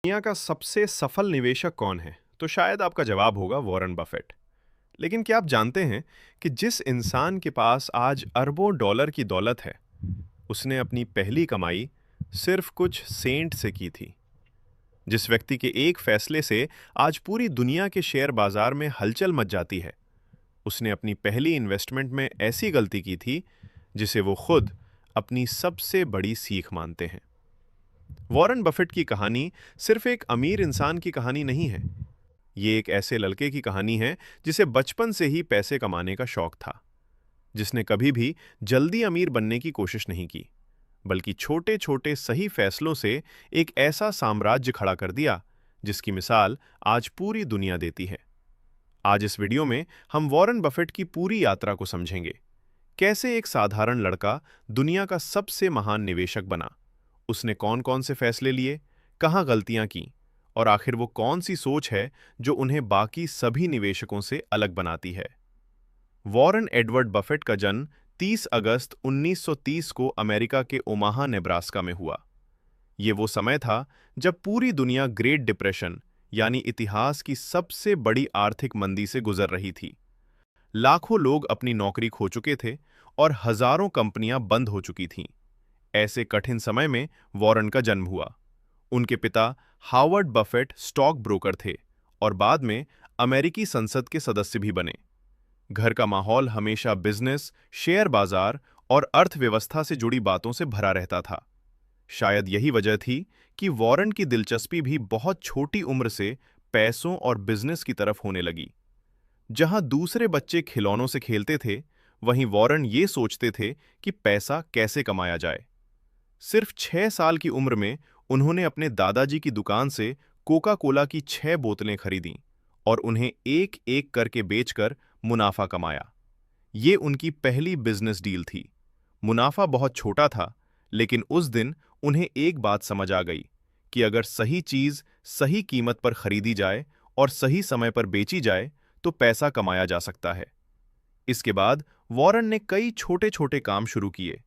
दुनिया का सबसे सफल निवेशक कौन है? तो शायद आपका जवाब होगा वॉरेन बफेट। लेकिन क्या आप जानते हैं कि जिस इंसान के पास आज अरबों डॉलर की दौलत है, उसने अपनी पहली कमाई सिर्फ कुछ सेंट से की थी। जिस व्यक्ति के एक फैसले से आज पूरी दुनिया के शेयर बाजार में हलचल मच जाती है, उसने अपनी पहली इन्वेस्टमेंट में ऐसी गलती की थी जिसे वो खुद अपनी सबसे बड़ी सीख मानते हैं। वॉरेन बफेट की कहानी सिर्फ एक अमीर इंसान की कहानी नहीं है। ये एक ऐसे लड़के की कहानी है जिसे बचपन से ही पैसे कमाने का शौक था, जिसने कभी भी जल्दी अमीर बनने की कोशिश नहीं की, बल्कि छोटे छोटे सही फैसलों से एक ऐसा साम्राज्य खड़ा कर दिया जिसकी मिसाल आज पूरी दुनिया देती है। आज इस वीडियो में हम वॉरेन बफेट की पूरी यात्रा को समझेंगे। कैसे एक साधारण लड़का दुनिया का सबसे महान निवेशक बना, उसने कौन-कौन से फैसले लिए, कहाँ गलतियां की, और आखिर वो कौन सी सोच है जो उन्हें बाकी सभी निवेशकों से अलग बनाती है। वॉरेन एडवर्ड बफेट का जन्म 30 अगस्त 1930 को अमेरिका के ओमाहा, नेब्रास्का में हुआ। ये वो समय था जब पूरी दुनिया ग्रेट डिप्रेशन यानी इतिहास की सबसे बड़ी आर्थिक मंदी से गुजर रही थी। लाखों लोग अपनी नौकरी खो चुके थे और हजारों कंपनियां बंद हो चुकी थीं। ऐसे कठिन समय में वॉरेन का जन्म हुआ। उनके पिता हावर्ड बफेट स्टॉक ब्रोकर थे और बाद में अमेरिकी संसद के सदस्य भी बने। घर का माहौल हमेशा बिजनेस, शेयर बाजार और अर्थव्यवस्था से जुड़ी बातों से भरा रहता था। शायद यही वजह थी कि वॉरेन की दिलचस्पी भी बहुत छोटी उम्र से पैसों और बिजनेस की तरफ होने लगी। जहां दूसरे बच्चे खिलौनों से खेलते थे, वहीं वॉरेन ये सोचते थे कि पैसा कैसे कमाया जाए। सिर्फ 6 साल की उम्र में उन्होंने अपने दादाजी की दुकान से कोका कोला की 6 बोतलें खरीदीं और उन्हें एक एक करके बेचकर मुनाफा कमाया। ये उनकी पहली बिजनेस डील थी। मुनाफा बहुत छोटा था, लेकिन उस दिन उन्हें एक बात समझ आ गई कि अगर सही चीज सही कीमत पर खरीदी जाए और सही समय पर बेची जाए तो पैसा कमाया जा सकता है। इसके बाद वॉरेन ने कई छोटे छोटे काम शुरू किए।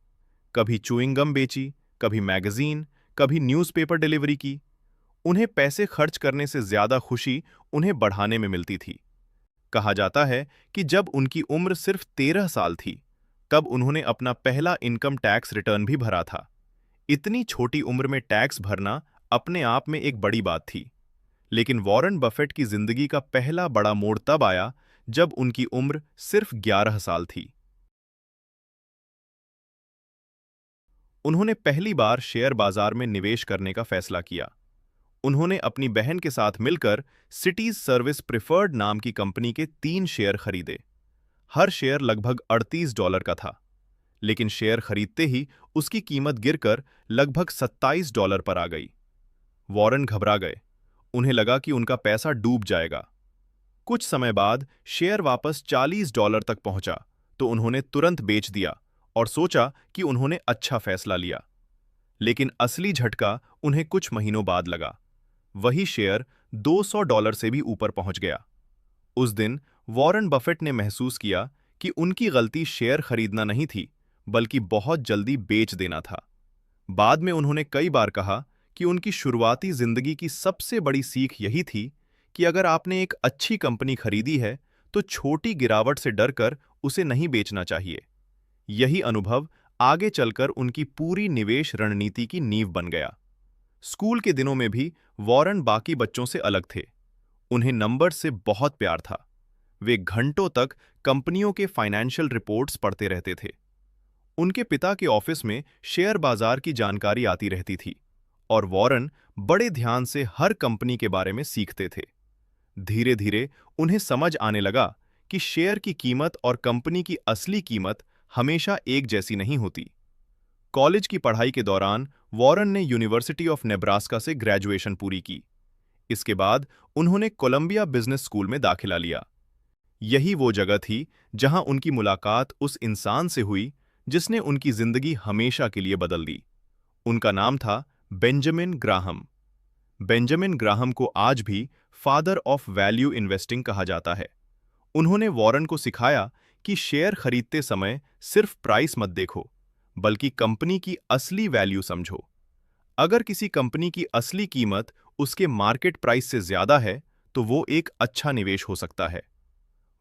कभी च्युइंग गम बेची, कभी मैगजीन, कभी न्यूज़पेपर डिलीवरी की। उन्हें पैसे खर्च करने से ज्यादा खुशी उन्हें बढ़ाने में मिलती थी। कहा जाता है कि जब उनकी उम्र सिर्फ 13 साल थी, तब उन्होंने अपना पहला इनकम टैक्स रिटर्न भी भरा था। इतनी छोटी उम्र में टैक्स भरना अपने आप में एक बड़ी बात थी। लेकिन वॉरेन बफेट की जिंदगी का पहला बड़ा मोड़ तब आया जब उनकी उम्र सिर्फ 11 साल थी। उन्होंने पहली बार शेयर बाजार में निवेश करने का फैसला किया। उन्होंने अपनी बहन के साथ मिलकर सिटीज सर्विस प्रिफर्ड नाम की कंपनी के 3 शेयर खरीदे। हर शेयर लगभग $38 का था, लेकिन शेयर खरीदते ही उसकी कीमत गिरकर लगभग $27 पर आ गई। वॉरेन घबरा गए। उन्हें लगा कि उनका पैसा डूब जाएगा। कुछ समय बाद शेयर वापस $40 तक पहुंचा, तो उन्होंने तुरंत बेच दिया और सोचा कि उन्होंने अच्छा फैसला लिया। लेकिन असली झटका उन्हें कुछ महीनों बाद लगा। वही शेयर $200 से भी ऊपर पहुंच गया। उस दिन वॉरेन बफेट ने महसूस किया कि उनकी गलती शेयर खरीदना नहीं थी, बल्कि बहुत जल्दी बेच देना था। बाद में उन्होंने कई बार कहा कि उनकी शुरुआती जिंदगी की सबसे बड़ी सीख यही थी कि अगर आपने एक अच्छी कंपनी खरीदी है, तो छोटी गिरावट से डरकर उसे नहीं बेचना चाहिए। यही अनुभव आगे चलकर उनकी पूरी निवेश रणनीति की नींव बन गया। स्कूल के दिनों में भी वॉरेन बाकी बच्चों से अलग थे। उन्हें नंबर से बहुत प्यार था। वे घंटों तक कंपनियों के फाइनेंशियल रिपोर्ट्स पढ़ते रहते थे। उनके पिता के ऑफिस में शेयर बाजार की जानकारी आती रहती थी और वॉरेन बड़े ध्यान से हर कंपनी के बारे में सीखते थे। धीरे धीरे उन्हें समझ आने लगा कि शेयर की कीमत और कंपनी की असली कीमत हमेशा एक जैसी नहीं होती। कॉलेज की पढ़ाई के दौरान वॉरेन ने यूनिवर्सिटी ऑफ नेब्रास्का से ग्रेजुएशन पूरी की। इसके बाद उन्होंने कोलंबिया बिजनेस स्कूल में दाखिला लिया। यही वो जगह थी जहां उनकी मुलाकात उस इंसान से हुई जिसने उनकी जिंदगी हमेशा के लिए बदल दी। उनका नाम था बेंजामिन ग्राहम। बेंजामिन ग्राहम को आज भी फादर ऑफ वैल्यू इन्वेस्टिंग कहा जाता है। उन्होंने वॉरेन को सिखाया कि शेयर खरीदते समय सिर्फ प्राइस मत देखो, बल्कि कंपनी की असली वैल्यू समझो। अगर किसी कंपनी की असली कीमत उसके मार्केट प्राइस से ज्यादा है तो वो एक अच्छा निवेश हो सकता है।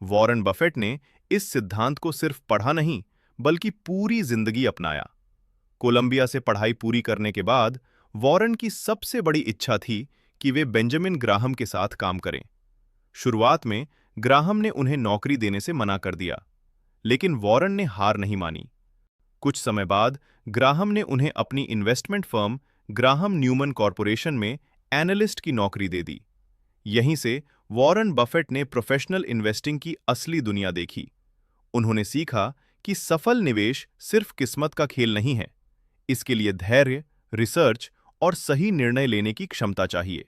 वॉरेन बफेट ने इस सिद्धांत को सिर्फ पढ़ा नहीं, बल्कि पूरी जिंदगी अपनाया। कोलंबिया से पढ़ाई पूरी करने के बाद वॉरेन की सबसे बड़ी इच्छा थी कि वे बेंजामिन ग्राहम के साथ काम करें। शुरुआत में ग्राहम ने उन्हें नौकरी देने से मना कर दिया, लेकिन वॉरेन ने हार नहीं मानी। कुछ समय बाद ग्राहम ने उन्हें अपनी investment firm Graham Newman corporation में एनालिस्ट की नौकरी दे दी। यहीं से वॉरेन बफेट ने प्रोफेशनल इन्वेस्टिंग की असली दुनिया देखी। उन्होंने सीखा कि सफल निवेश सिर्फ किस्मत का खेल नहीं है, इसके लिए धैर्य, रिसर्च और सही निर्णय लेने की क्षमता चाहिए।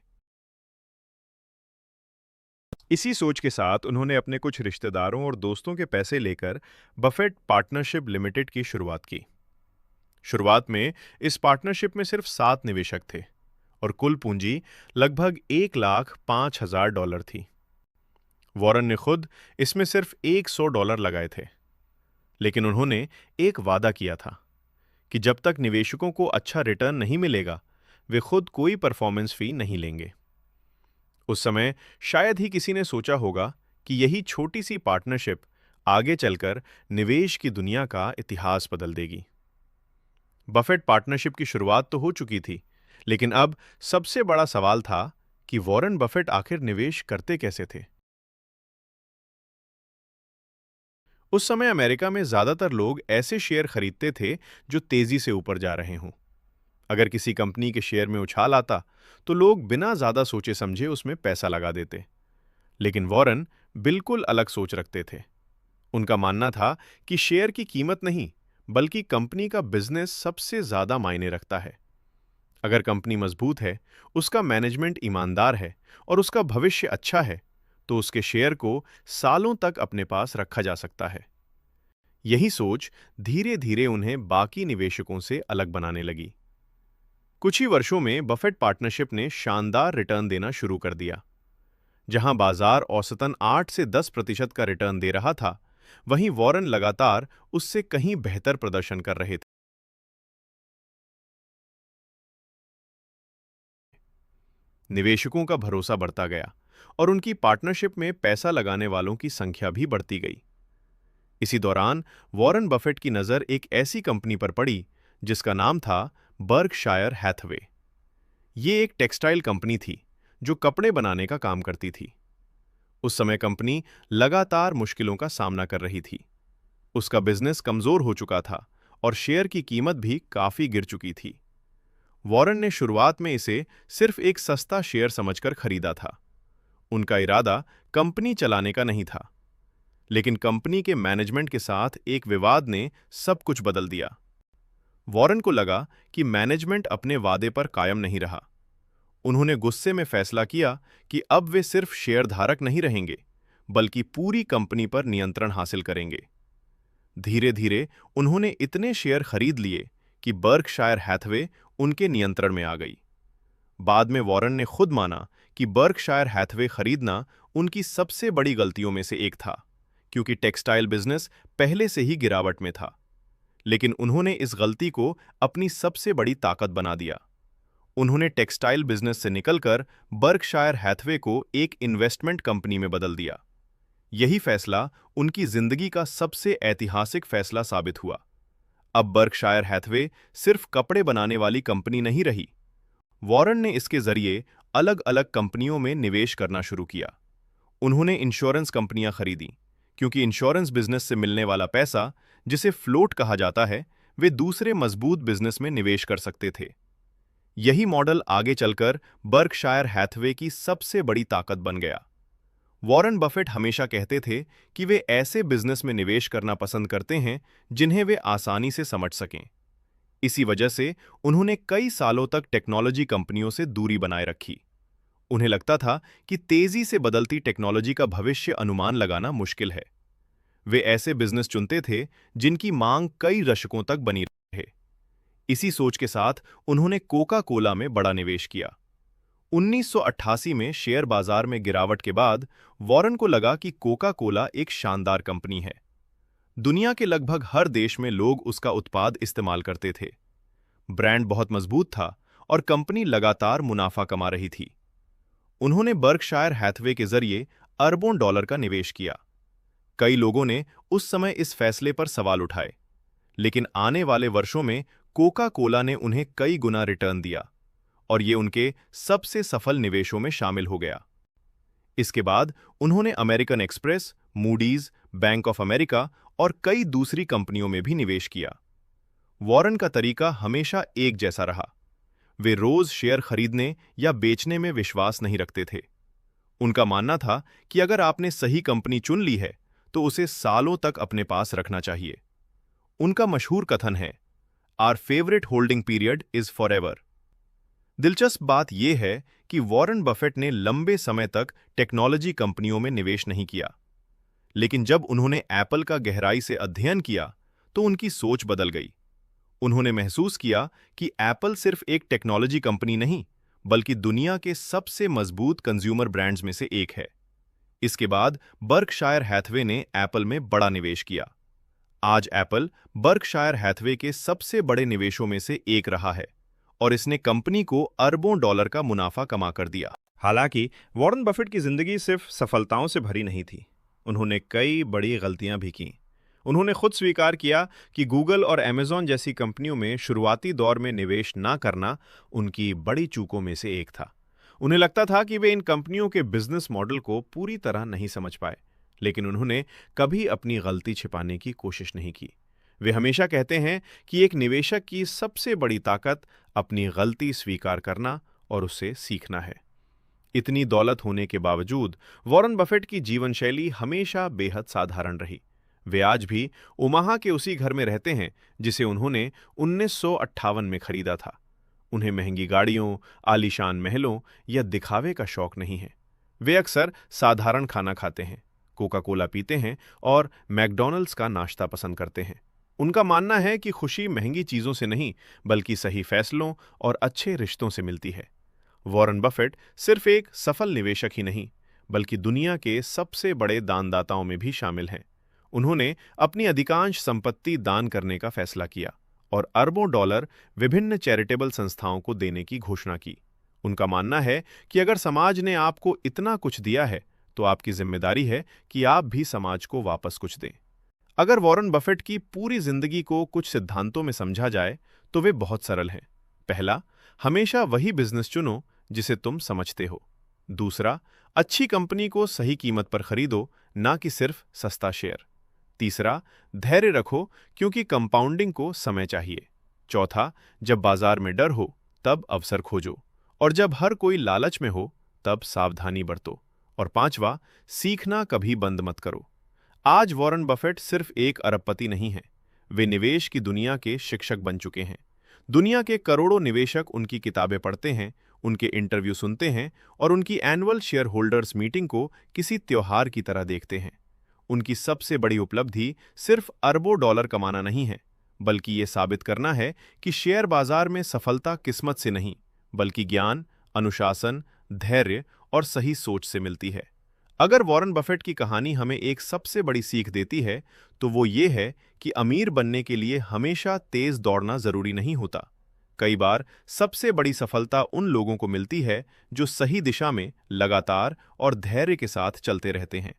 इसी सोच के साथ उन्होंने अपने कुछ रिश्तेदारों और दोस्तों के पैसे लेकर बफेट पार्टनरशिप लिमिटेड की शुरुआत की। शुरुआत में इस पार्टनरशिप में सिर्फ 7 निवेशक थे और कुल पूंजी लगभग $1,05,000 थी। वॉरेन ने खुद इसमें सिर्फ $100 लगाए थे, लेकिन उन्होंने एक वादा किया था कि जब तक निवेशकों को अच्छा रिटर्न नहीं मिलेगा, वे खुद कोई परफॉर्मेंस फी नहीं लेंगे। उस समय शायद ही किसी ने सोचा होगा कि यही छोटी सी पार्टनरशिप आगे चलकर निवेश की दुनिया का इतिहास बदल देगी। बफेट पार्टनरशिप की शुरुआत तो हो चुकी थी, लेकिन अब सबसे बड़ा सवाल था कि वॉरेन बफेट आखिर निवेश करते कैसे थे। उस समय अमेरिका में ज्यादातर लोग ऐसे शेयर खरीदते थे जो तेजी से ऊपर जा रहे हों। अगर किसी कंपनी के शेयर में उछाल आता तो लोग बिना ज्यादा सोचे समझे उसमें पैसा लगा देते। लेकिन वॉरेन बिल्कुल अलग सोच रखते थे। उनका मानना था कि शेयर की कीमत नहीं, बल्कि कंपनी का बिजनेस सबसे ज्यादा मायने रखता है। अगर कंपनी मजबूत है, उसका मैनेजमेंट ईमानदार है और उसका भविष्य अच्छा है, तो उसके शेयर को सालों तक अपने पास रखा जा सकता है। यही सोच धीरे धीरे उन्हें बाकी निवेशकों से अलग बनाने लगी। कुछ ही वर्षों में बफेट पार्टनरशिप ने शानदार रिटर्न देना शुरू कर दिया। जहां बाजार औसतन 8 से 10% का रिटर्न दे रहा था, वहीं वॉरेन लगातार उससे कहीं बेहतर प्रदर्शन कर रहे थे। निवेशकों का भरोसा बढ़ता गया और उनकी पार्टनरशिप में पैसा लगाने वालों की संख्या भी बढ़ती गई। इसी दौरान वॉरेन बफेट की नजर एक ऐसी कंपनी पर पड़ी जिसका नाम था बर्कशायर हैथवे। ये एक टेक्सटाइल कंपनी थी जो कपड़े बनाने का काम करती थी। उस समय कंपनी लगातार मुश्किलों का सामना कर रही थी। उसका बिजनेस कमजोर हो चुका था और शेयर की कीमत भी काफी गिर चुकी थी। वॉरेन ने शुरुआत में इसे सिर्फ एक सस्ता शेयर समझकर खरीदा था। उनका इरादा कंपनी चलाने का नहीं था, लेकिन कंपनी के मैनेजमेंट के साथ एक विवाद ने सब कुछ बदल दिया। वॉरेन को लगा कि मैनेजमेंट अपने वादे पर कायम नहीं रहा। उन्होंने गुस्से में फैसला किया कि अब वे सिर्फ शेयरधारक नहीं रहेंगे, बल्कि पूरी कंपनी पर नियंत्रण हासिल करेंगे। धीरे धीरे उन्होंने इतने शेयर खरीद लिए कि बर्कशायर हैथवे उनके नियंत्रण में आ गई। बाद में वॉरेन ने खुद माना कि बर्कशायर हैथवे खरीदना उनकी सबसे बड़ी गलतियों में से एक था, क्योंकि टेक्सटाइल बिजनेस पहले से ही गिरावट में था। लेकिन उन्होंने इस गलती को अपनी सबसे बड़ी ताकत बना दिया। उन्होंने टेक्सटाइल बिजनेस से निकलकर बर्कशायर हैथवे को एक इन्वेस्टमेंट कंपनी में बदल दिया। यही फैसला उनकी जिंदगी का सबसे ऐतिहासिक फैसला साबित हुआ। अब बर्कशायर हैथवे सिर्फ कपड़े बनाने वाली कंपनी नहीं रही। वॉरेन ने इसके जरिए अलग अलग कंपनियों में निवेश करना शुरू किया। उन्होंने इंश्योरेंस कंपनियां खरीदी, क्योंकि इंश्योरेंस बिजनेस से मिलने वाला पैसा, जिसे फ्लोट कहा जाता है, वे दूसरे मजबूत बिजनेस में निवेश कर सकते थे। यही मॉडल आगे चलकर बर्कशायर हैथवे की सबसे बड़ी ताकत बन गया। वॉरेन बफेट हमेशा कहते थे कि वे ऐसे बिजनेस में निवेश करना पसंद करते हैं जिन्हें वे आसानी से समझ सकें। इसी वजह से उन्होंने कई सालों तक टेक्नोलॉजी कंपनियों से दूरी बनाए रखी। उन्हें लगता था कि तेजी से बदलती टेक्नोलॉजी का भविष्य अनुमान लगाना मुश्किल है। वे ऐसे बिजनेस चुनते थे जिनकी मांग कई दशकों तक बनी रहे। इसी सोच के साथ उन्होंने कोका कोला में बड़ा निवेश किया। 1988 में शेयर बाजार में गिरावट के बाद वॉरेन को लगा कि कोका कोला एक शानदार कंपनी है। दुनिया के लगभग हर देश में लोग उसका उत्पाद इस्तेमाल करते थे। ब्रांड बहुत मजबूत था और कंपनी लगातार मुनाफा कमा रही थी। उन्होंने बर्कशायर हैथवे के जरिए अरबों डॉलर का निवेश किया। कई लोगों ने उस समय इस फैसले पर सवाल उठाए, लेकिन आने वाले वर्षों में कोका कोला ने उन्हें कई गुना रिटर्न दिया और ये उनके सबसे सफल निवेशों में शामिल हो गया। इसके बाद उन्होंने American express, Moody's, bank of America और कई दूसरी कंपनियों में भी निवेश किया। वॉरेन का तरीका हमेशा एक जैसा रहा। वे रोज शेयर खरीदने या बेचने में विश्वास नहीं रखते थे। उनका मानना था कि अगर आपने सही कंपनी चुन ली है तो उसे सालों तक अपने पास रखना चाहिए। उनका मशहूर कथन है, our favourite holding period is forever. दिलचस्प बात यह है कि वॉरेन बफेट ने लंबे समय तक टेक्नोलॉजी कंपनियों में निवेश नहीं किया, लेकिन जब उन्होंने एप्पल का गहराई से अध्ययन किया तो उनकी सोच बदल गई। उन्होंने महसूस किया कि एप्पल सिर्फ एक टेक्नोलॉजी कंपनी नहीं, बल्कि दुनिया के सबसे मजबूत कंज्यूमर ब्रांड्स में से एक है। इसके बाद बर्कशायर हैथवे ने एप्पल में बड़ा निवेश किया। आज एप्पल बर्कशायर हैथवे के सबसे बड़े निवेशों में से एक रहा है और इसने कंपनी को अरबों डॉलर का मुनाफा कमा कर दिया। हालांकि वॉरेन बफेट की जिंदगी सिर्फ सफलताओं से भरी नहीं थी। उन्होंने कई बड़ी गलतियां भी की। उन्होंने खुद स्वीकार किया कि गूगल और अमेज़न जैसी कंपनियों में शुरुआती दौर में निवेश ना करना उनकी बड़ी चूकों में से एक था। उन्हें लगता था कि वे इन कंपनियों के बिजनेस मॉडल को पूरी तरह नहीं समझ पाए, लेकिन उन्होंने कभी अपनी गलती छिपाने की कोशिश नहीं की। वे हमेशा कहते हैं कि एक निवेशक की सबसे बड़ी ताकत अपनी गलती स्वीकार करना और उससे सीखना है। इतनी दौलत होने के बावजूद वॉरेन बफेट की जीवन शैली हमेशा बेहद साधारण रही। वे आज भी ओमाहा के उसी घर में रहते हैं जिसे उन्होंने 1958 में खरीदा था। उन्हें महंगी गाड़ियों, आलीशान महलों या दिखावे का शौक नहीं है। वे अक्सर साधारण खाना खाते हैं, कोका कोला पीते हैं और मैकडॉनल्ड्स का नाश्ता पसंद करते हैं। उनका मानना है कि खुशी महंगी चीजों से नहीं, बल्कि सही फैसलों और अच्छे रिश्तों से मिलती है। वॉरेन बफेट सिर्फ एक सफल निवेशक ही नहीं, बल्कि दुनिया के सबसे बड़े दानदाताओं में भी शामिल हैं। उन्होंने अपनी अधिकांश संपत्ति दान करने का फैसला किया और अरबों डॉलर विभिन्न चैरिटेबल संस्थाओं को देने की घोषणा की। उनका मानना है कि अगर समाज ने आपको इतना कुछ दिया है, तो आपकी जिम्मेदारी है कि आप भी समाज को वापस कुछ दें। अगर वॉरेन बफेट की पूरी जिंदगी को कुछ सिद्धांतों में समझा जाए तो वे बहुत सरल हैं। पहला, हमेशा वही बिजनेस चुनो जिसे तुम समझते हो। दूसरा, अच्छी कंपनी को सही कीमत पर खरीदो, ना कि सिर्फ सस्ता शेयर। तीसरा, धैर्य रखो क्योंकि कंपाउंडिंग को समय चाहिए। चौथा, जब बाजार में डर हो तब अवसर खोजो, और जब हर कोई लालच में हो तब सावधानी बरतो। और पांचवा, सीखना कभी बंद मत करो। आज वॉरेन बफेट सिर्फ एक अरबपति नहीं है, वे निवेश की दुनिया के शिक्षक बन चुके हैं। दुनिया के करोड़ों निवेशक उनकी किताबें पढ़ते हैं, उनके इंटरव्यू सुनते हैं और उनकी एनुअल शेयर होल्डर्स मीटिंग को किसी त्योहार की तरह देखते हैं। उनकी सबसे बड़ी उपलब्धि सिर्फ अरबों डॉलर कमाना नहीं है, बल्कि ये साबित करना है कि शेयर बाजार में सफलता किस्मत से नहीं, बल्कि ज्ञान, अनुशासन, धैर्य और सही सोच से मिलती है। अगर वॉरेन बफेट की कहानी हमें एक सबसे बड़ी सीख देती है, तो वो ये है कि अमीर बनने के लिए हमेशा तेज दौड़ना जरूरी नहीं होता। कई बार सबसे बड़ी सफलता उन लोगों को मिलती है जो सही दिशा में लगातार और धैर्य के साथ चलते रहते हैं।